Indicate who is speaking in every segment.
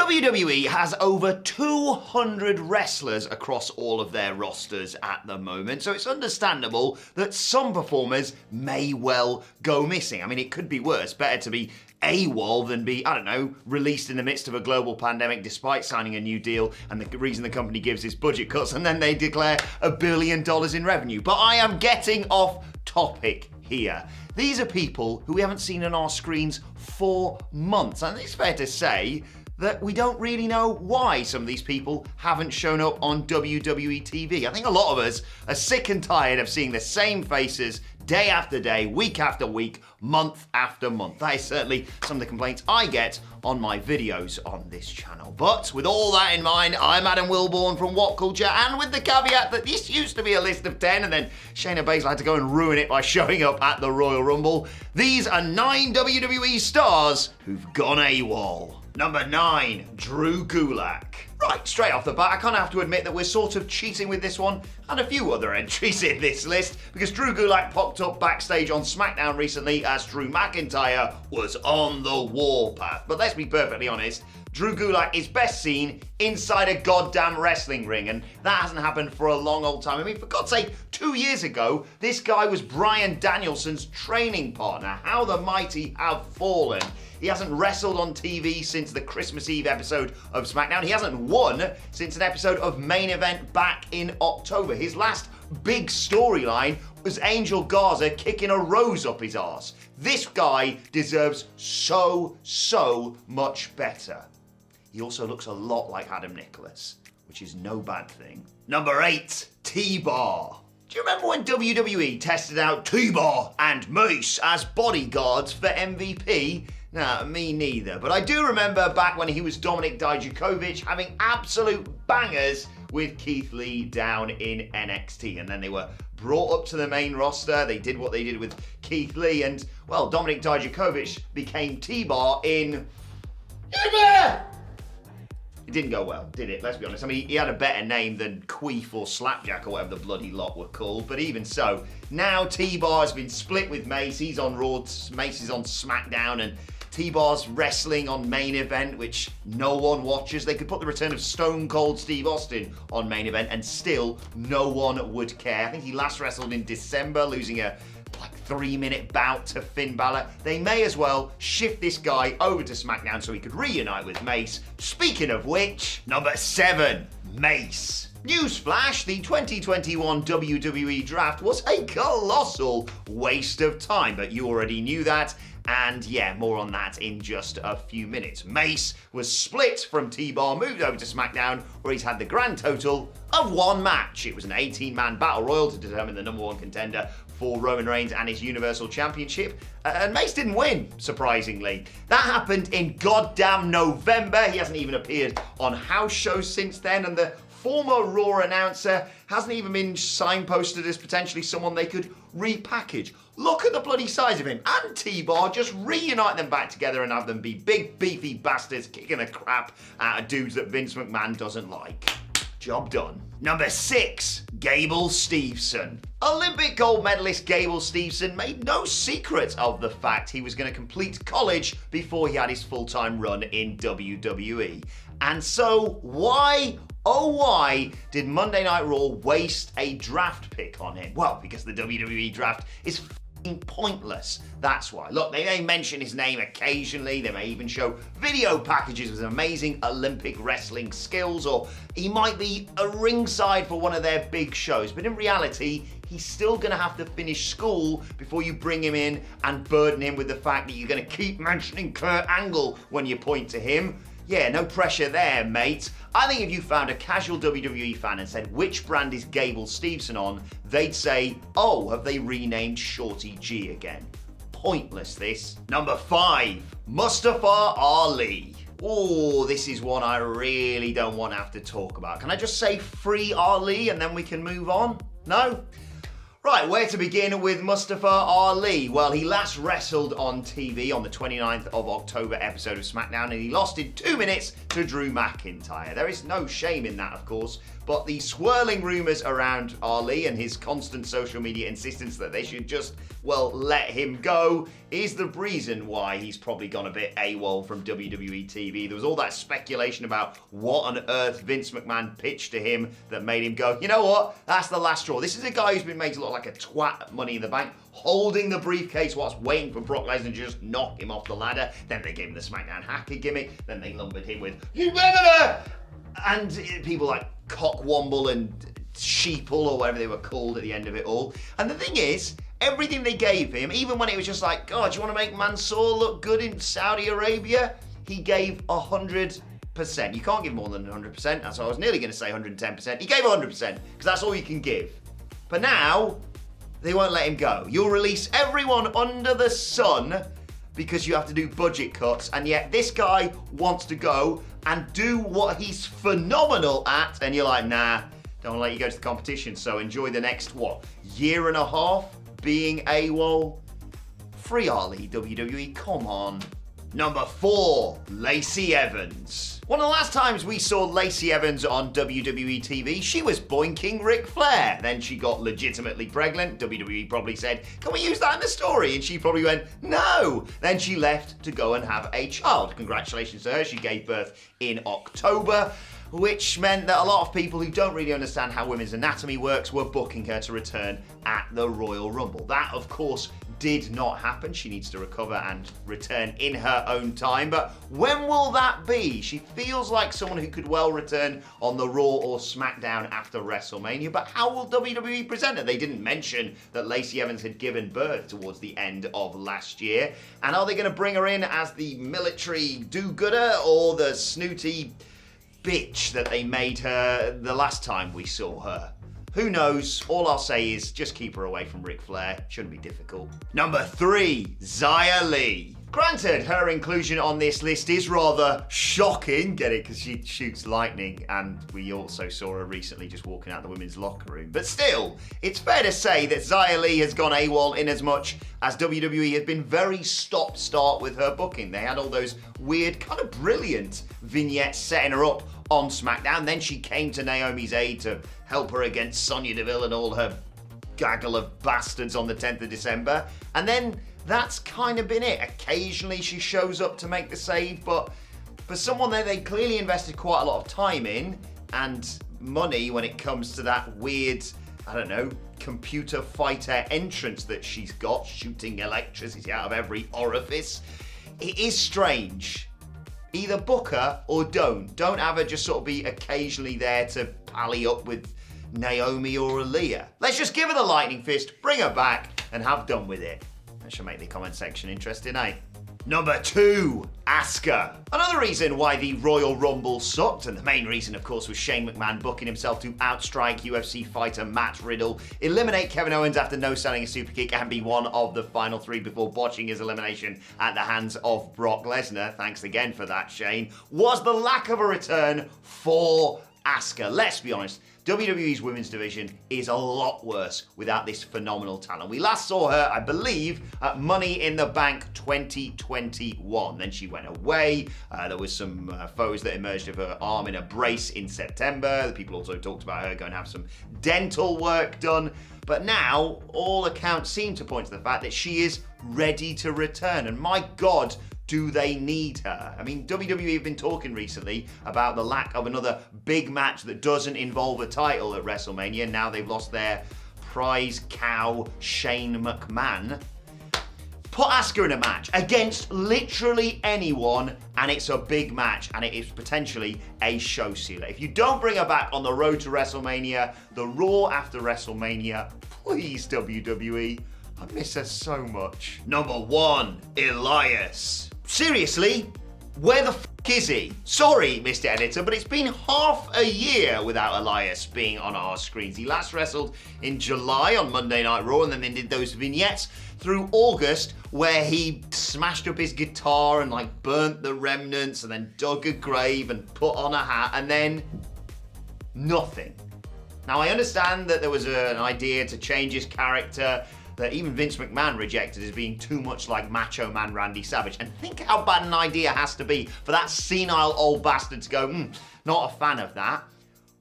Speaker 1: WWE has over 200 wrestlers across all of their rosters at the moment, so it's understandable that some performers may well go missing. I mean, it could be worse. Better to be AWOL than be, I don't know, released in the midst of a global pandemic despite signing a new deal, and the reason the company gives is budget cuts, and then they declare $1 billion in revenue. But I am getting off topic here. These are people who we haven't seen on our screens for months, and it's fair to say that we don't really know why some of these people haven't shown up on WWE TV. I think a lot of us are sick and tired of seeing the same faces day after day, week after week, month after month. That is certainly some of the complaints I get on my videos on this channel. But with all that in mind, I'm Adam Wilborn from What Culture, and with the caveat that this used to be a list of 10 and then Shayna Baszler had to go and ruin it by showing up at the Royal Rumble, these are 9 WWE stars who've gone AWOL. Number 9, Drew GULAK. Right, straight off the bat, I kind of have to admit that we're sort of cheating with this one and a few other entries in this list, because Drew GULAK popped up backstage on SmackDown recently as Drew McIntyre was on the warpath. But let's be perfectly honest, Drew GULAK is best seen inside a goddamn wrestling ring, and that hasn't happened for a long old time. I mean, for God's sake, 2 years ago, this guy was Bryan Danielson's training partner. How the mighty have fallen. He hasn't wrestled on TV since the Christmas Eve episode of SmackDown. He hasn't won since an episode of Main Event back in October. His last big storyline was Angel Garza kicking a rose up his arse. This guy deserves so much better. He also looks a lot like Adam Nicholas, which is no bad thing. Number 8, T-Bar. Do you remember when WWE tested out T-Bar and MACE as bodyguards for MVP? Nah, me neither. But I do remember back when he was Dominik Dijakovic having absolute bangers with Keith Lee down in NXT. And then they were brought up to the main roster. They did what they did with Keith Lee. And, well, Dominik Dijakovic became T-Bar in... It didn't go well, did it? Let's be honest. I mean, he had a better name than Queef or Slapjack or whatever the bloody lot were called. But even so, now T-Bar has been split with Mace. He's on Raw, Mace is on SmackDown, and T-Bar's wrestling on Main Event, which no one watches. They could put the return of Stone Cold Steve Austin on Main Event and still no one would care. I think he last wrestled in December, losing a 3-minute bout to Finn Balor. They may as well shift this guy over to SmackDown so he could reunite with Mace. Speaking of which, number 7, Mace. Newsflash, the 2021 WWE Draft was a colossal waste of time, but you already knew that. And yeah, more on that in just a few minutes. Mace was split from T-Bar, moved over to SmackDown, where he's had the grand total of 1 match. It was an 18-man battle royal to determine the number 1 contender for Roman Reigns and his Universal Championship. And Mace didn't win, surprisingly. That happened in goddamn November. He hasn't even appeared on house shows since then, and the former Raw announcer hasn't even been signposted as potentially someone they could repackage. Look at the bloody size of him and T-Bar. Just reunite them back together and have them be big, beefy bastards kicking the crap out of dudes that Vince McMahon doesn't like. Job done. Number 6, Gable Steveson. Olympic gold medalist Gable Steveson made no secret of the fact he was going to complete college before he had his full-time run in WWE. And so why, oh why, did Monday Night Raw waste a draft pick on him? Well, because the WWE draft is pointless. That's why. Look, they may mention his name occasionally. They may even show video packages with amazing Olympic wrestling skills, or he might be a ringside for one of their big shows. But in reality, he's still going to have to finish school before you bring him in and burden him with the fact that you're going to keep mentioning Kurt Angle when you point to him. Yeah, no pressure there, mate. I think if you found a casual WWE fan and said, which brand is Gable Steveson on, they'd say, oh, have they renamed Shorty G again? Pointless, this. Number 5, Mustafa Ali. Oh, this is one I really don't want to have to talk about. Can I just say free Ali and then we can move on? No? Right, where to begin with Mustafa Ali? Well, he last wrestled on TV on the 29th of October episode of SmackDown, and he lost in 2 minutes to Drew McIntyre. There is no shame in that, of course, but the swirling rumours around Ali and his constant social media insistence that they should just, well, let him go is the reason why he's probably gone a bit AWOL from WWE TV. There was all that speculation about what on earth Vince McMahon pitched to him that made him go, you know what, that's the last straw. This is a guy who's been made to look like a twat at Money in the Bank, holding the briefcase whilst waiting for Brock Lesnar to just knock him off the ladder. Then they gave him the SmackDown hacker gimmick. Then they lumbered him with, you better! And people like Cockwomble and Sheeple or whatever they were called at the end of it all. And the thing is, everything they gave him, even when it was just like, God, do you want to make Mansoor look good in Saudi Arabia? He gave 100%. You can't give more than 100%. That's why I was nearly going to say 110%. He gave 100% because that's all you can give. But now, they won't let him go. You'll release everyone under the sun because you have to do budget cuts, and yet this guy wants to go and do what he's phenomenal at, and you're like, nah, don't let you go to the competition, so enjoy the next, year and a half being AWOL? Free Ali, WWE, come on. Number 4, Lacey Evans. One of the last times we saw Lacey Evans on WWE TV, she was boinking Ric Flair. Then she got legitimately pregnant. WWE probably said, can we use that in the story? And she probably went, no. Then she left to go and have a child. Congratulations to her, she gave birth in October, which meant that a lot of people who don't really understand how women's anatomy works were booking her to return at the Royal Rumble. That, of course, did not happen. She needs to recover and return in her own time. But when will that be? She feels like someone who could well return on the Raw or SmackDown after WrestleMania. But how will WWE present it? They didn't mention that Lacey Evans had given birth towards the end of last year. And are they going to bring her in as the military do-gooder or the snooty bitch that they made her the last time we saw her? Who knows? All I'll say is just keep her away from Ric Flair. Shouldn't be difficult. Number 3, Xia Li. Granted, her inclusion on this list is rather shocking. Get it? Because she shoots lightning, and we also saw her recently just walking out the women's locker room. But still, it's fair to say that Xia Li has gone AWOL in as much as WWE has been very stop-start with her booking. They had all those weird, kind of brilliant vignettes setting her up on SmackDown. Then she came to Naomi's aid to help her against Sonya Deville and all her gaggle of bastards on the 10th of December. And then that's kind of been it. Occasionally she shows up to make the save, but for someone that they clearly invested quite a lot of time in and money when it comes to that weird, I don't know, computer fighter entrance that she's got, shooting electricity out of every orifice, it is strange. Either book her or don't. Don't have her just sort of be occasionally there to pally up with Naomi or Aaliyah. Let's just give her the lightning fist, bring her back, and have done with it. That should make the comment section interesting, eh? Number 2, Asuka. Another reason why the Royal Rumble sucked, and the main reason, of course, was Shane McMahon booking himself to outstrike UFC fighter Matt Riddle, eliminate Kevin Owens after no-selling a super kick, and be one of the final 3 before botching his elimination at the hands of Brock Lesnar. Thanks again for that, Shane. Was the lack of a return for Asuka. Let's be honest, WWE's women's division is a lot worse without this phenomenal talent. We last saw her, I believe, at Money in the Bank 2021. Then she went away. There was some photos that emerged of her arm in a brace in September. The people also talked about her going to have some dental work done. But now, all accounts seem to point to the fact that she is ready to return. And my God, do they need her? I mean, WWE have been talking recently about the lack of another big match that doesn't involve a title at WrestleMania. Now they've lost their prize cow, Shane McMahon. Put Asuka in a match against literally anyone, and it's a big match, and it is potentially a show sealer. If you don't bring her back on the road to WrestleMania, the Raw after WrestleMania, please WWE, I miss her so much. Number 1, Elias. Seriously, where the f*** is he? Sorry, Mr. Editor, but it's been half a year without Elias being on our screens. He last wrestled in July on Monday Night Raw, and then they did those vignettes through August where he smashed up his guitar and like burnt the remnants and then dug a grave and put on a hat and then nothing. Now, I understand that there was an idea to change his character that even Vince McMahon rejected as being too much like Macho Man Randy Savage. And think how bad an idea has to be for that senile old bastard to go, not a fan of that.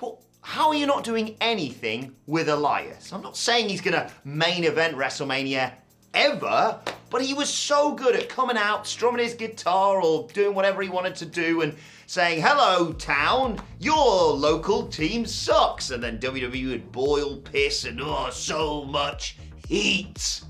Speaker 1: But how are you not doing anything with Elias? I'm not saying he's going to main event WrestleMania ever, but he was so good at coming out, strumming his guitar or doing whatever he wanted to do and saying, hello, town, your local team sucks. And then WWE would boil piss and, so much heat.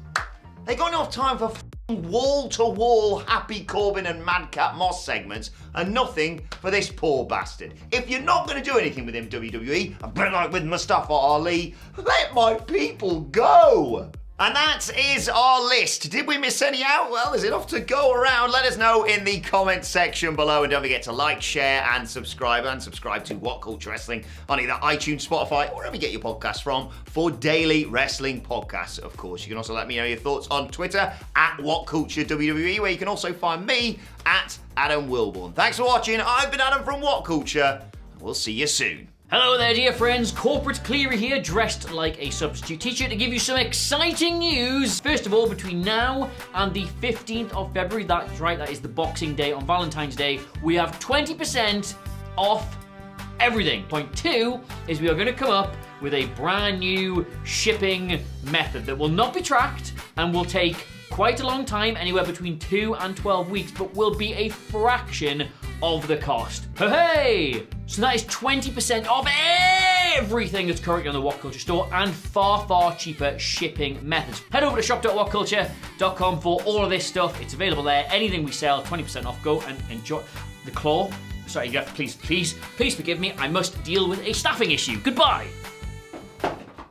Speaker 1: They got enough time for wall-to-wall Happy Corbin and Madcap Moss segments and nothing for this poor bastard. If you're not going to do anything with him, WWE, a bit like with Mustafa Ali, let my people go. And that is our list. Did we miss any out? Well, there's enough to go around. Let us know in the comments section below. And don't forget to like, share, and subscribe. And subscribe to What Culture Wrestling on either iTunes, Spotify, or wherever you get your podcasts from for daily wrestling podcasts, of course. You can also let me know your thoughts on Twitter at WhatCultureWWE, where you can also find me at Adam Wilborn. Thanks for watching. I've been Adam from What Culture. We'll see you soon.
Speaker 2: Hello there, dear friends. Corporate Cleary here, dressed like a substitute teacher to give you some exciting news. First of all, between now and the 15th of February, that's right, that is the Boxing Day on Valentine's Day, we have 20% off everything. Point two is we are going to come up with a brand new shipping method that will not be tracked and will take quite a long time, anywhere between 2 and 12 weeks, but will be a fraction of the cost. Hey! So that is 20% off everything that's currently on the What Culture store and far, far cheaper shipping methods. Head over to shop.whatculture.com for all of this stuff. It's available there. Anything we sell, 20% off. Go and enjoy. The claw. Sorry, please forgive me. I must deal with a staffing issue. Goodbye.